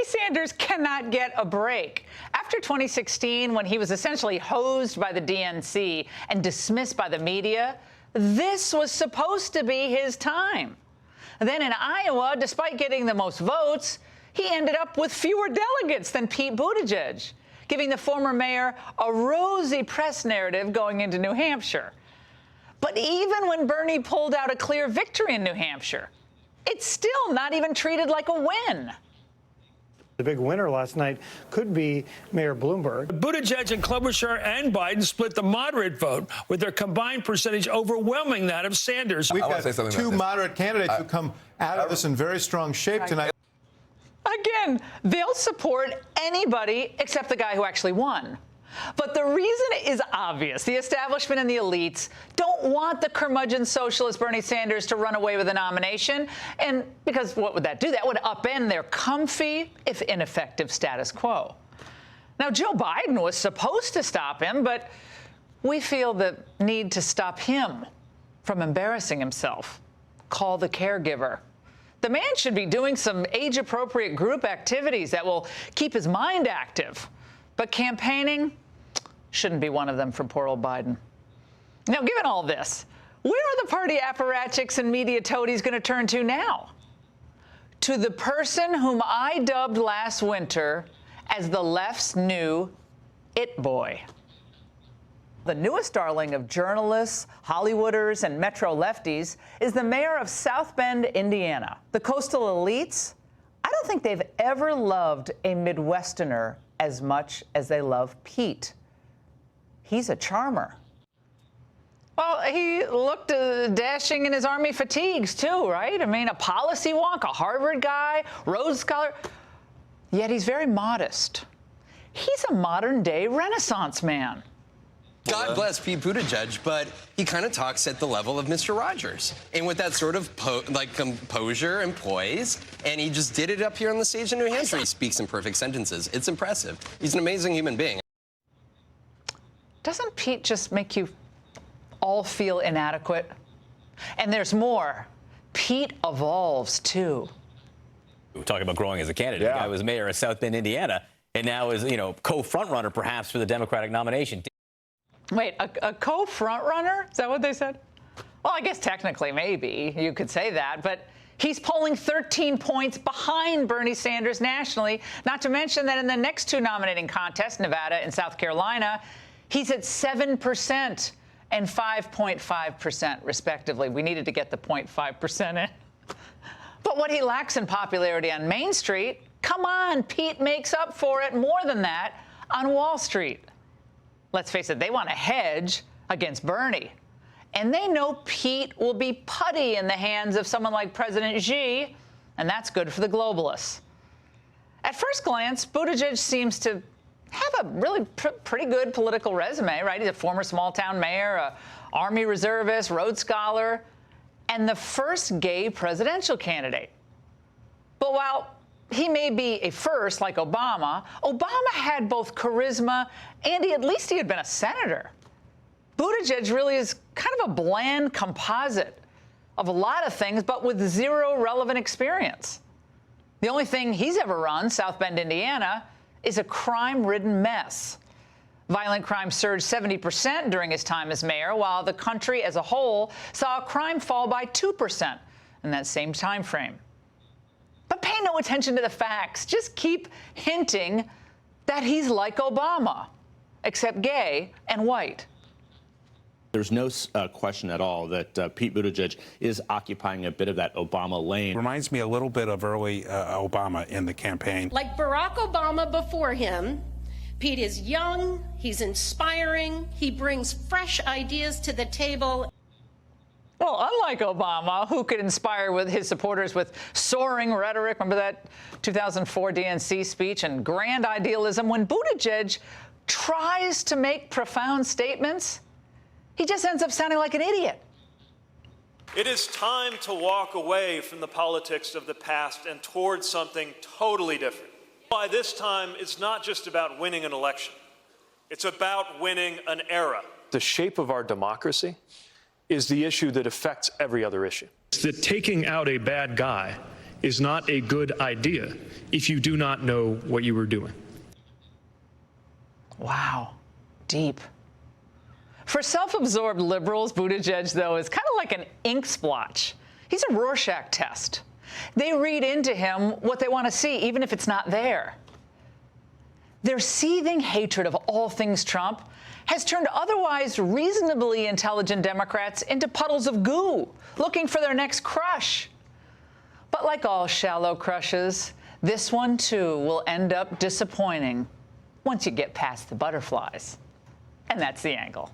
Sanders cannot get a break. After 2016, when he was essentially hosed by the DNC and dismissed by the media, this was supposed to be his time. Then in Iowa, despite getting the most votes, he ended up with fewer delegates than Pete Buttigieg, giving the former mayor a rosy press narrative going into New Hampshire. But even when Bernie pulled out a clear victory in New Hampshire, it's still not even treated like a win. The big winner last night could be Mayor Bloomberg. Buttigieg and Klobuchar and Biden split the moderate vote, with their combined percentage overwhelming that of Sanders. We've got two moderate candidates who come out of this in very strong shape tonight. Again, they'll support anybody except the guy who actually won. But the reason is obvious. The establishment and the elites don't want the curmudgeon socialist Bernie Sanders to run away with the nomination. And because what would that do? That would upend their comfy, if ineffective, status quo. Now, Joe Biden was supposed to stop him, but we feel the need to stop him from embarrassing himself. Call the caregiver. The man should be doing some age-appropriate group activities that will keep his mind active. But campaigning shouldn't be one of them for poor old Biden. Now, given all this, where are the party apparatchiks and media toadies going to turn to now? To the person whom I dubbed last winter as the left's new it boy. The newest darling of journalists, Hollywooders, and Metro lefties is the mayor of South Bend, Indiana. The coastal elites, I don't think they've ever loved a Midwesterner as much as they love Pete. He's a charmer. Well, he looked dashing in his Army fatigues, too, right? I mean, a policy wonk, a Harvard guy, Rhodes Scholar. Yet he's very modest. He's a modern-day Renaissance man. God bless Pete Buttigieg, but he kind of talks at the level of Mr. Rogers. And with that sort of composure and poise, and he just did it up here on the stage in New Hampshire. He speaks in perfect sentences. It's impressive. He's an amazing human being. Doesn't Pete just make you all feel inadequate? And there's more. Pete evolves, too. We're talking about growing as a candidate. The guy was mayor of South Bend, Indiana, and now is, co-frontrunner perhaps for the Democratic nomination. Wait, a co-frontrunner? Is that what they said? Well, I guess technically maybe you could say that, but he's polling 13 points behind Bernie Sanders nationally, not to mention that in the next two nominating contests, Nevada and South Carolina, he's at 7% and 5.5%, respectively. We needed to get the 0.5% in. But what he lacks in popularity on Main Street, come on, Pete makes up for it more than that on Wall Street. Let's face it, they want to hedge against Bernie. And they know Pete will be putty in the hands of someone like President Xi, and that's good for the globalists. At first glance, Buttigieg seems to have a really pretty good political resume, right? He's a former small-town mayor, a Army reservist, Rhodes Scholar, and the first gay presidential candidate. But while he may be a first, like Obama had both charisma and at least he had been a senator. Buttigieg really is kind of a bland composite of a lot of things, but with zero relevant experience. The only thing he's ever run, South Bend, Indiana, is a crime-ridden mess. Violent crime surged 70% during his time as mayor, while the country as a whole saw crime fall by 2% in that same time frame. But pay no attention to the facts. Just keep hinting that he's like Obama, except gay and white. There's no question at all that Pete Buttigieg is occupying a bit of that Obama lane. Reminds me a little bit of early Obama in the campaign. Like Barack Obama before him, Pete is young, he's inspiring, he brings fresh ideas to the table. Well, unlike Obama, who could inspire with his supporters with soaring rhetoric, remember that 2004 DNC speech, and grand idealism, when Buttigieg tries to make profound statements, he just ends up sounding like an idiot. It is time to walk away from the politics of the past and towards something totally different. By this time, it's not just about winning an election. It's about winning an era. The shape of our democracy is the issue that affects every other issue. That taking out a bad guy is not a good idea if you do not know what you were doing. Wow. Deep. For self-absorbed liberals, Buttigieg, though, is kind of like an ink splotch. He's a Rorschach test. They read into him what they want to see, even if it's not there. Their seething hatred of all things Trump has turned otherwise reasonably intelligent Democrats into puddles of goo, looking for their next crush. But like all shallow crushes, this one, too, will end up disappointing once you get past the butterflies. And that's The Angle.